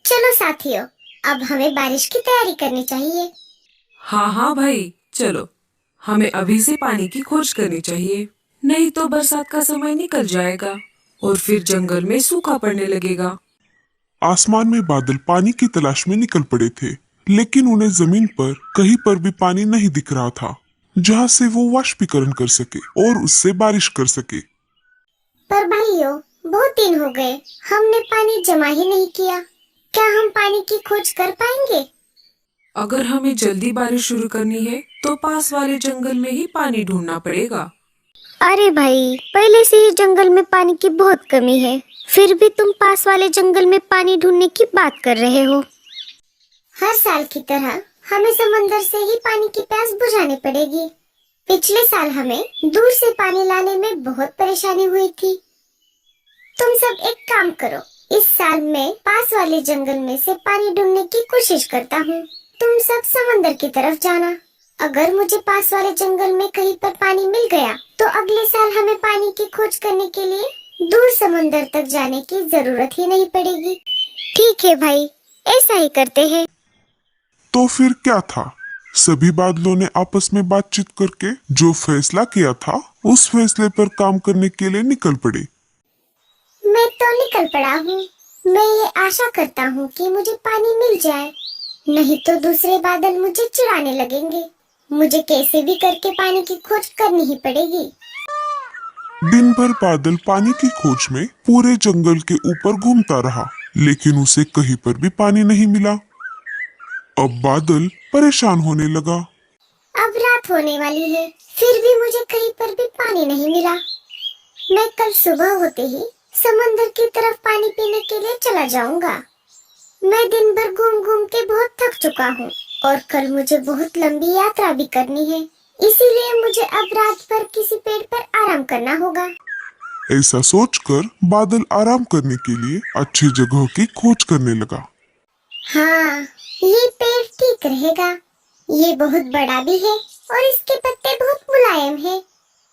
चलो साथियों, अब हमें बारिश की तैयारी करनी चाहिए। हाँ हाँ भाई, चलो हमें अभी से पानी की खोज करनी चाहिए, नहीं तो बरसात का समय निकल जाएगा और फिर जंगल में सूखा पड़ने लगेगा। आसमान में बादल पानी की तलाश में निकल पड़े थे, लेकिन उन्हें जमीन पर कहीं पर भी पानी नहीं दिख रहा था जहाँ से वो वाष्पीकरण कर सके और उससे बारिश कर सके। पर भाइयों, बहुत दिन हो गए, हमने पानी जमा ही नहीं किया। क्या हम पानी की खोज कर पाएंगे? अगर हमें जल्दी बारिश शुरू करनी है तो पास वाले जंगल में ही पानी ढूंढना पड़ेगा। अरे भाई, पहले से ही जंगल में पानी की बहुत कमी है, फिर भी तुम पास वाले जंगल में पानी ढूंढने की बात कर रहे हो। हर साल की तरह हमें समंदर से ही पानी की प्यास बुझानी पड़ेगी। पिछले साल हमें दूर से पानी लाने में बहुत परेशानी हुई थी। तुम सब एक काम करो, इस साल मैं पास वाले जंगल में से पानी ढूंढने की कोशिश करता हूँ। तुम सब समंदर की तरफ जाना। अगर मुझे पास वाले जंगल में कहीं पर पानी मिल गया तो अगले साल हमें पानी की खोज करने के लिए दूर समंदर तक जाने की जरूरत ही नहीं पड़ेगी। ठीक है भाई, ऐसा ही करते हैं। तो फिर क्या था, सभी बादलों ने आपस में बातचीत करके जो फैसला किया था उस फैसले पर काम करने के लिए निकल पड़े। मैं तो निकल पड़ा हूँ। मैं ये आशा करता हूँ कि मुझे पानी मिल जाए, नहीं तो दूसरे बादल मुझे चिढ़ाने लगेंगे। मुझे कैसे भी करके पानी की खोज करनी ही पड़ेगी। दिन भर बादल पानी की खोज में पूरे जंगल के ऊपर घूमता रहा, लेकिन उसे कहीं पर भी पानी नहीं मिला। अब बादल परेशान होने लगा। अब रात होने वाली है, फिर भी मुझे कहीं पर भी पानी नहीं मिला। मैं कल सुबह होते ही समंदर की तरफ पानी पीने के लिए चला जाऊंगा। मैं दिन भर घूम घूम के बहुत थक चुका हूँ और कल मुझे बहुत लंबी यात्रा भी करनी है, इसीलिए मुझे अब रात भर किसी पेड़ पर आराम करना होगा। ऐसा सोचकर बादल आराम करने के लिए अच्छी जगह की खोज करने लगा। हाँ, ये पेड़ ठीक रहेगा। ये बहुत बड़ा भी है और इसके पत्ते बहुत मुलायम हैं।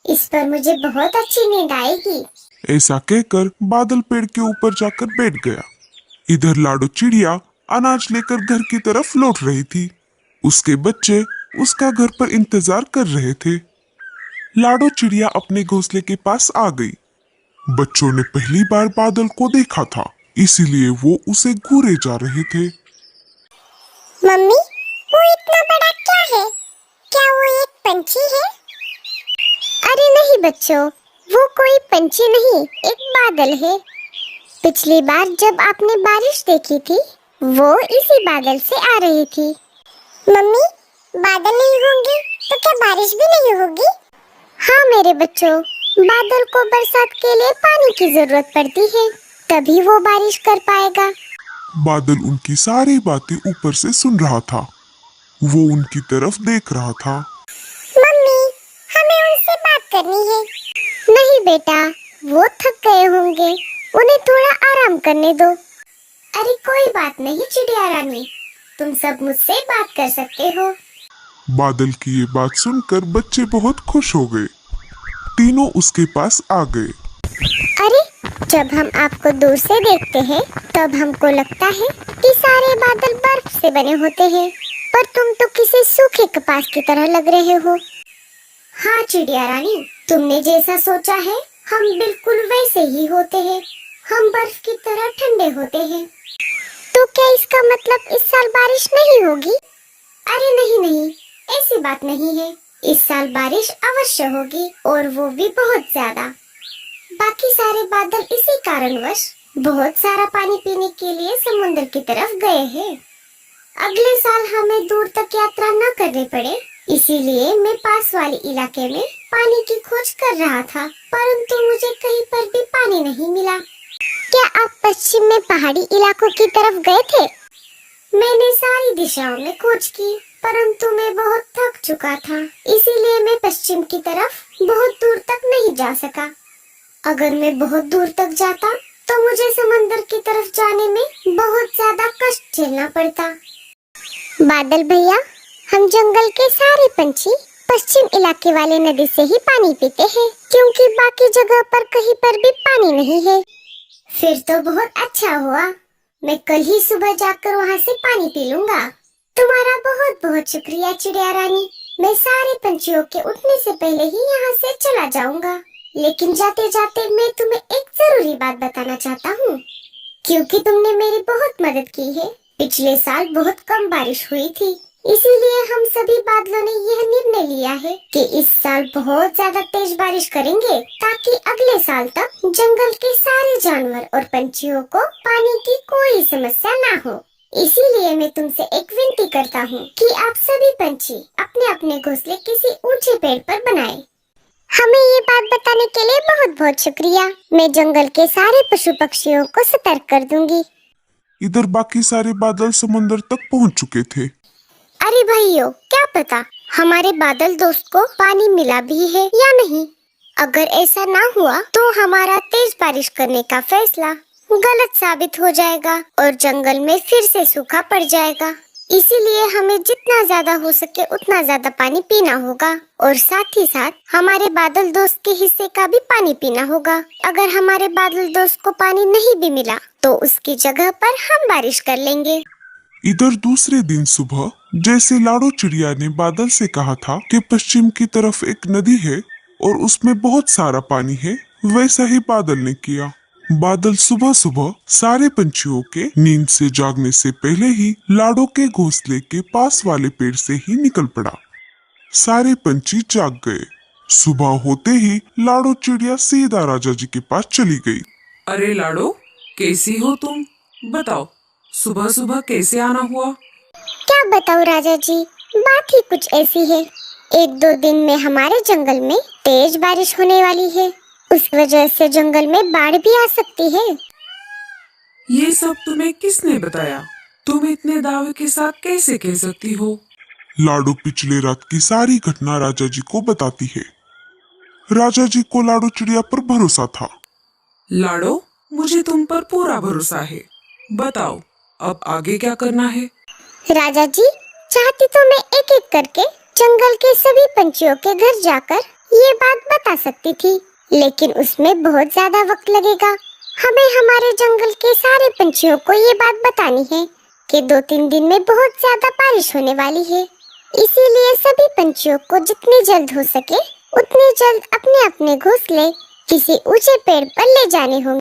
इस पर मुझे बहुत अच्छी नींद आएगी। ऐसा कहकर बादल पेड़ के ऊपर जाकर बैठ गया। इधर लाडो चिड़िया अनाज लेकर घर की तरफ लौट रही थी। उसके बच्चे उसका घर पर इंतजार कर रहे थे। लाडो चिड़िया अपने घोंसले के पास आ गई। बच्चों ने पहली बार बादल को देखा था, इसीलिए वो उसे घूरे जा रहे थे। मम्मी, वो इतना बड़ा क्या है? क्या वो एक पंछी है? अरे नहीं बच्चों, वो कोई पंछी नहीं, एक बादल है। पिछली बार जब आपने बारिश देखी थी, वो इसी बादल से आ रही थी। मम्मी, बादल नहीं होंगे तो क्या बारिश भी नहीं होगी? हाँ मेरे बच्चों, बादल को बरसात के लिए पानी की जरूरत पड़ती है, तभी वो बारिश कर पाएगा। बादल उनकी सारी बातें ऊपर से सुन रहा था। वो उनकी तरफ देख रहा था। मम्मी, हमें उनसे बात करनी है। नहीं बेटा, वो थक गए होंगे, उन्हें थोड़ा आराम करने दो। अरे कोई बात नहीं चिड़िया रानी, तुम सब मुझसे बात कर सकते हो। बादल की ये बात सुनकर बच्चे बहुत खुश हो गए। तीनों उसके पास आ गए। अरे, जब हम आपको दूर से देखते हैं तब हमको लगता है कि सारे बादल बर्फ से बने होते हैं, पर तुम तो किसी सूखे कपास की तरह लग रहे हो। हाँ चिड़िया रानी, तुमने जैसा सोचा है हम बिल्कुल वैसे ही होते हैं। हम बर्फ की तरह ठंडे होते हैं। तो क्या इसका मतलब इस साल बारिश नहीं होगी? अरे नहीं नहीं, ऐसी बात नहीं है। इस साल बारिश अवश्य होगी और वो भी बहुत ज्यादा। बाकी सारे बादल इसी कारणवश बहुत सारा पानी पीने के लिए समुद्र की तरफ गए हैं। अगले साल हमें दूर तक यात्रा न करनी पड़े, इसीलिए मैं पास वाले इलाके में पानी की खोज कर रहा था, परंतु मुझे कहीं पर भी पानी नहीं मिला। क्या आप पश्चिम में पहाड़ी इलाकों की तरफ गए थे? मैंने सारी दिशाओं में खोज की, परंतु मैं बहुत थक चुका था, इसीलिए मैं पश्चिम की तरफ बहुत दूर तक नहीं जा सका। अगर मैं बहुत दूर तक जाता तो मुझे समंदर की तरफ जाने में बहुत ज्यादा कष्ट झेलना पड़ता। बादल भैया, हम जंगल के सारे पंछी पश्चिम इलाके वाले नदी से ही पानी पीते हैं, क्योंकि बाकी जगह पर कहीं पर भी पानी नहीं है। फिर तो बहुत अच्छा हुआ, मैं कल ही सुबह जाकर वहाँ से पानी पी लूंगा। तुम्हारा बहुत बहुत शुक्रिया चिड़िया रानी। मैं सारे पंछियों के उठने से पहले ही यहाँ से चला जाऊंगा। लेकिन जाते जाते मैं तुम्हें एक जरूरी बात बताना चाहता हूँ, क्योंकि तुमने मेरी बहुत मदद की है। पिछले साल बहुत कम बारिश हुई थी, इसीलिए हम सभी बादलों ने यह निर्णय लिया है कि इस साल बहुत ज्यादा तेज बारिश करेंगे, ताकि अगले साल तक जंगल के सारे जानवर और पंछियों को पानी की कोई समस्या ना हो। इसीलिए मैं तुमसे एक विनती करता हूँ कि आप सभी पंछी अपने अपने घोंसले किसी ऊंचे पेड़ पर बनाएं। हमें ये बात बताने के लिए बहुत बहुत शुक्रिया। मैं जंगल के सारे पशु पक्षियों को सतर्क कर दूंगी। इधर बाकी सारे बादल समुंदर तक पहुंच चुके थे। अरे भाइयों, क्या पता हमारे बादल दोस्त को पानी मिला भी है या नहीं। अगर ऐसा ना हुआ तो हमारा तेज बारिश करने का फैसला गलत साबित हो जाएगा और जंगल में फिर से सूखा पड़ जाएगा। इसीलिए हमें जितना ज्यादा हो सके उतना ज्यादा पानी पीना होगा और साथ ही साथ हमारे बादल दोस्त के हिस्से का भी पानी पीना होगा। अगर हमारे बादल दोस्त को पानी नहीं भी मिला तो उसकी जगह पर हम बारिश कर लेंगे। इधर दूसरे दिन सुबह जैसे लाडो चिड़िया ने बादल से कहा था कि पश्चिम की तरफ एक नदी है और उसमें बहुत सारा पानी है, वैसा ही बादल ने किया। बादल सुबह सुबह सारे पंछियों के नींद से जागने से पहले ही लाडो के घोंसले के पास वाले पेड़ से ही निकल पड़ा। सारे पंछी जाग गए। सुबह होते ही लाडो चिड़िया सीधा राजा जी के पास चली गई। अरे लाडो, कैसी हो तुम? बताओ, सुबह सुबह कैसे आना हुआ? क्या बताऊं राजा जी, बात ही कुछ ऐसी है। 1-2 दिन में हमारे जंगल में तेज बारिश होने वाली है। उस वजह से जंगल में बाढ़ भी आ सकती है। ये सब तुम्हें किसने बताया? तुम इतने दावे के साथ कैसे कह सकती हो? लाडो पिछले रात की सारी घटना राजा जी को बताती है। राजा जी को लाडो चिड़िया पर भरोसा था। लाडो, मुझे तुम पर पूरा भरोसा है। बताओ, अब आगे क्या करना है? राजा जी, चाहती तो मैं एक एक करके जंगल के सभी पंछियों के घर जाकर ये बात बता सकती थी, लेकिन उसमें बहुत ज्यादा वक्त लगेगा। हमें हमारे जंगल के सारे पंछियों को ये बात बतानी है कि 2-3 दिन में बहुत ज्यादा बारिश होने वाली है। इसीलिए सभी पंछियों को जितनी जल्द हो सके उतनी जल्द अपने अपने घोंसले किसी ऊंचे पेड़ पर ले जाने होंगे।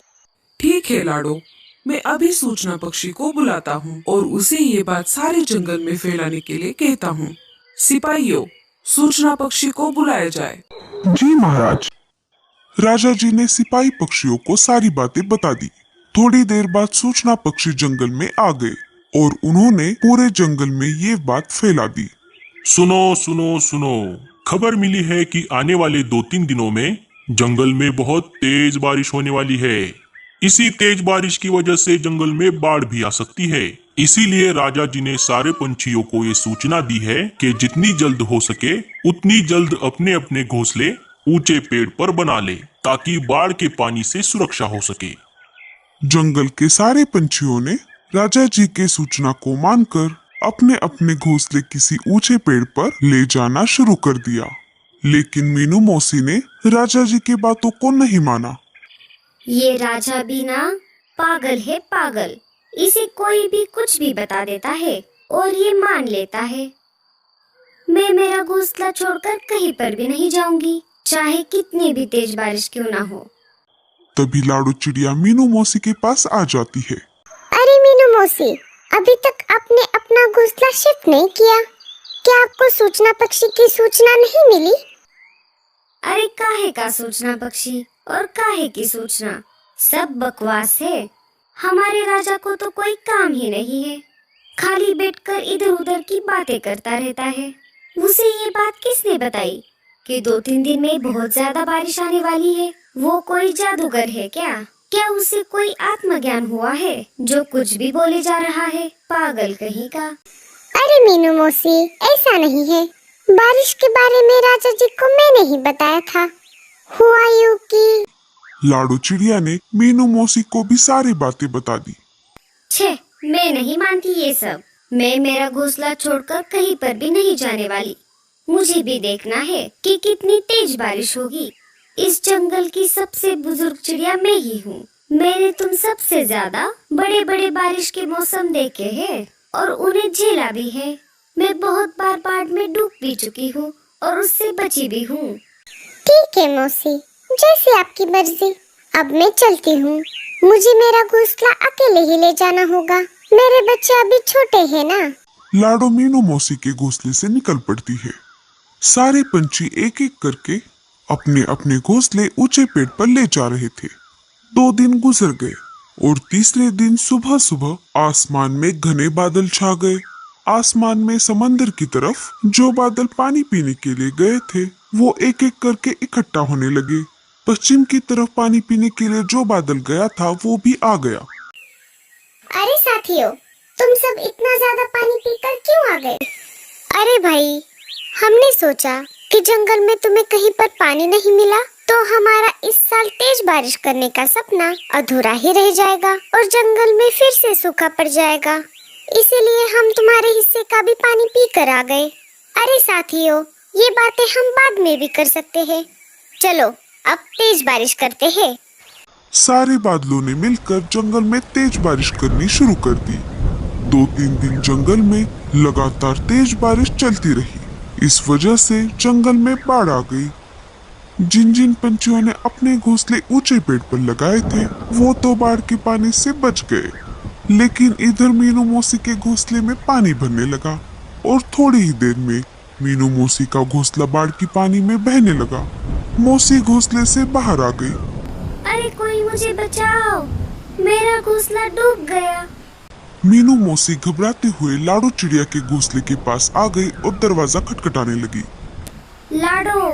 ठीक है लाडो, मैं अभी सूचना पक्षी को बुलाता हूँ और उसे ये बात सारे जंगल में फैलाने के लिए कहता हूँ। सिपाहियों, सूचना पक्षी को बुलाया जाए। जी महाराज। राजा जी ने सिपाही पक्षियों को सारी बातें बता दी। थोड़ी देर बाद सूचना पक्षी जंगल में आ गए और उन्होंने पूरे जंगल में ये बात फैला दी। सुनो सुनो सुनो, खबर मिली है कि आने वाले 2-3 दिनों में जंगल में बहुत तेज बारिश होने वाली है। इसी तेज बारिश की वजह से जंगल में बाढ़ भी आ सकती है। इसीलिए राजा जी ने सारे पंछियों को ये सूचना दी है कि जितनी जल्द हो सके उतनी जल्द अपने अपने घोंसले ऊंचे पेड़ पर बना ले, ताकि बाढ़ के पानी से सुरक्षा हो सके। जंगल के सारे पंछियों ने राजा जी के सूचना को मानकर अपने अपने घोंसले किसी ऊंचे पेड़ पर ले जाना शुरू कर दिया। लेकिन मीनू मौसी ने राजा जी की बातों को नहीं माना। ये राजा भी ना पागल है, पागल। इसे कोई भी कुछ भी बता देता है और ये मान लेता है। मैं मेरा घोंसला छोड़कर कहीं पर भी नहीं जाऊंगी, चाहे कितनी भी तेज बारिश क्यों ना हो। तभी लाडो चिड़िया मीनू मौसी के पास आ जाती है। अरे मीनू मौसी, अभी तक आपने अपना घोंसला शिफ्ट नहीं किया। क्या आपको सूचना पक्षी की सूचना नहीं मिली? अरे काहे का सूचना पक्षी और काहे की सूचना, सब बकवास है। हमारे राजा को तो कोई काम ही नहीं है, खाली बैठकर इधर उधर की बातें करता रहता है। उसे ये बात किसने बताई कि 2-3 दिन में बहुत ज्यादा बारिश आने वाली है? वो कोई जादूगर है क्या? क्या उसे कोई आत्मज्ञान हुआ है जो कुछ भी बोले जा रहा है? पागल कहीं का। अरे मीनू मौसी, ऐसा नहीं है। बारिश के बारे में राजा जी को मैंने ही बताया था। हुआ यूं कि लाडो चिड़िया ने मीनू मौसी को भी सारी बातें बता दी। छे, मैं नहीं मानती ये सब। मैं मेरा घोंसला छोड़कर कहीं पर भी नहीं जाने वाली। मुझे भी देखना है कि कितनी तेज बारिश होगी। इस जंगल की सबसे बुजुर्ग चिड़िया मैं ही हूँ। मैंने तुम सबसे ज्यादा बड़े बड़े बारिश के मौसम देखे हैं और उन्हें झेला भी है। मैं बहुत बार बाढ़ में डूब भी चुकी हूँ और उससे बची भी हूँ। ठीक है मौसी, जैसे आपकी मर्जी। अब मैं चलती हूँ। मुझे मेरा घोंसला अकेले ही ले जाना होगा। मेरे बच्चे अभी छोटे हैं ना। लाडो मीनू मौसी के घोंसले से निकल पड़ती है। सारे पंछी एक एक करके अपने अपने घोंसले ऊंचे पेड़ पर ले जा रहे थे। 2 दिन गुजर गए और तीसरे दिन सुबह सुबह आसमान में घने बादल छा गए। आसमान में समंदर की तरफ जो बादल पानी पीने के लिए गए थे वो एक एक करके इकट्ठा होने लगे। पश्चिम की तरफ पानी पीने के लिए जो बादल गया था वो भी आ गया। अरे साथियों, तुम सब इतना ज्यादा पानी पीकर क्यों आ गए? अरे भाई, हमने सोचा कि जंगल में तुम्हें कहीं पर पानी नहीं मिला तो हमारा इस साल तेज बारिश करने का सपना अधूरा ही रह जाएगा और जंगल में फिर से सूखा पड़ जाएगा। इसीलिए हम तुम्हारे हिस्से का भी पानी पी कर आ गए। अरे साथियों, ये बातें हम बाद में भी कर सकते हैं। चलो अब तेज बारिश करते हैं। सारे बादलों ने मिलकर जंगल में तेज बारिश करनी शुरू कर दी। 2-3 दिन जंगल में लगातार तेज बारिश चलती रही। इस वजह से जंगल में बाढ़ आ गई। जिन जिन पंछियों ने अपने घोंसले ऊंचे पेड़ पर लगाए थे वो तो बाढ़ के पानी से बच गए, लेकिन इधर मीनू मौसी के घोंसले में पानी भरने लगा और थोड़ी ही देर में मीनू मौसी का घोंसला बाढ़ की पानी में बहने लगा। मौसी घोंसले से बाहर आ गई। अरे कोई मुझे बचाओ, मेरा घोंसला डूब गया। मीनू मौसी घबराते हुए लाडो चिड़िया के घोंसले के पास आ गई और दरवाजा खटखटाने लगी। लाडो,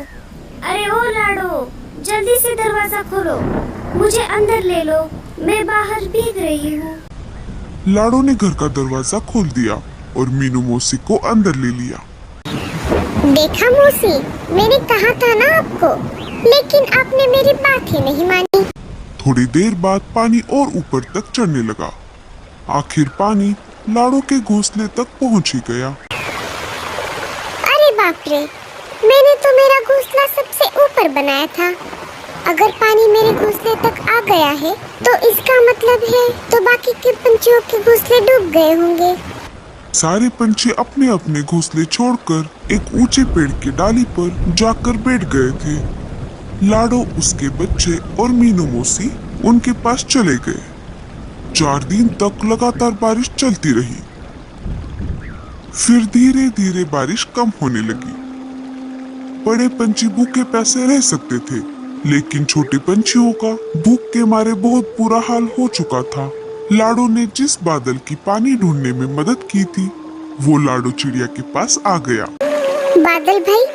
अरे ओ लाडो, जल्दी से दरवाजा खोलो, मुझे अंदर ले लो, मैं बाहर भीग रही हूँ। लाडो ने घर का दरवाजा खोल दिया और मीनू मौसी को अंदर ले लिया। देखा मौसी, मैंने कहा था ना आपको, लेकिन आपने मेरी बात ही नहीं मानी। थोड़ी देर बाद पानी और ऊपर तक चढ़ने लगा। आखिर पानी लाडो के घोंसले तक पहुंच ही गया। अरे बाप रे, मैंने तो मेरा घोंसला सबसे ऊपर बनाया था। अगर पानी मेरे घोंसले तक आ गया है तो इसका मतलब है तो बाकी के पंछियों के घोंसले डूब गए होंगे। सारे पंछी अपने अपने घोंसले छोड़कर एक ऊंचे पेड़ की डाली पर जाकर बैठ गए थे। लाडो, उसके बच्चे और मीनू मौसी उनके पास चले गए। 4 दिन तक लगातार बारिश चलती रही। फिर धीरे धीरे बारिश कम होने लगी। बड़े पंछी भूखे प्यासे रह सकते थे, लेकिन छोटे पंछियों का भूख के मारे बहुत बुरा हाल हो चुका था। लाडो ने जिस बादल की पानी ढूंढने में मदद की थी वो लाडो चिड़िया के पास आ गया। बादल भाई,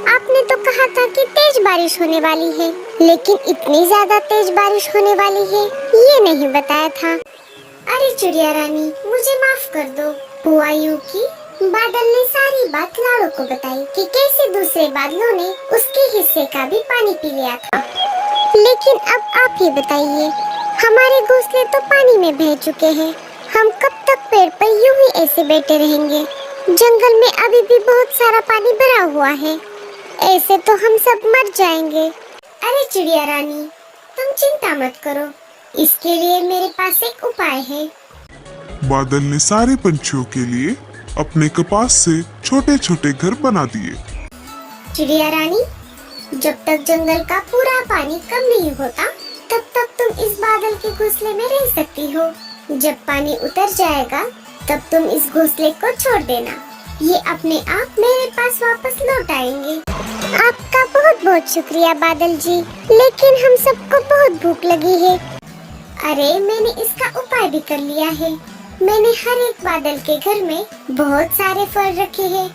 आपने तो कहा था कि तेज बारिश होने वाली है, लेकिन इतनी ज्यादा तेज बारिश होने वाली है ये नहीं बताया था। अरे चिड़िया रानी, मुझे माफ कर दो। हुआ यूं कि बादल ने सारी बात लाडो को बताई कि कैसे दूसरे बादलों ने उसके हिस्से का भी पानी पी लिया था। लेकिन अब आप ही बताइए, हमारे घोंसले तो पानी में बह चुके हैं। हम कब तक पेड़ पर यूं ही ऐसे बैठे रहेंगे? जंगल में अभी भी बहुत सारा पानी भरा हुआ है, ऐसे तो हम सब मर जाएंगे। अरे चिड़िया रानी, तुम चिंता मत करो, इसके लिए मेरे पास एक उपाय है। बादल ने सारे पंछियों के लिए अपने कपास से छोटे छोटे घर बना दिए। चिड़िया रानी, जब तक जंगल का पूरा पानी कम नहीं होता तब तक तुम इस बादल के घोंसले में रह सकती हो। जब पानी उतर जाएगा तब तुम इस घोंसले को छोड़ देना, ये अपने आप मेरे पास वापस लौट आएंगे। आपका बहुत बहुत शुक्रिया बादल जी, लेकिन हम सबको बहुत भूख लगी है। अरे मैंने इसका उपाय भी कर लिया है। मैंने हर एक बादल के घर में बहुत सारे फल रखे हैं।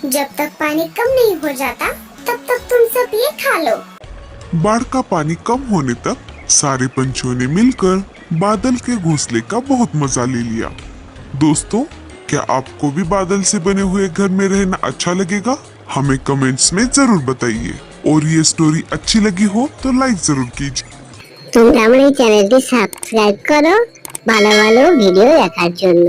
जब तक पानी कम नहीं हो जाता तब तक तुम सब ये खा लो। बाढ़ का पानी कम होने तक सारे पंछियों ने मिलकर बादल के घोंसले का बहुत मजा ले लिया। दोस्तों, क्या आपको भी बादल से बने हुए घर में रहना अच्छा लगेगा? हमें कमेंट्स में जरूर बताइए, और ये स्टोरी अच्छी लगी हो तो लाइक जरूर कीजिए। তোমরা আমার এই চ্যানেলটি সাবস্ক্রাইব করো ভালো ভালো ভিডিও দেখার জন্য।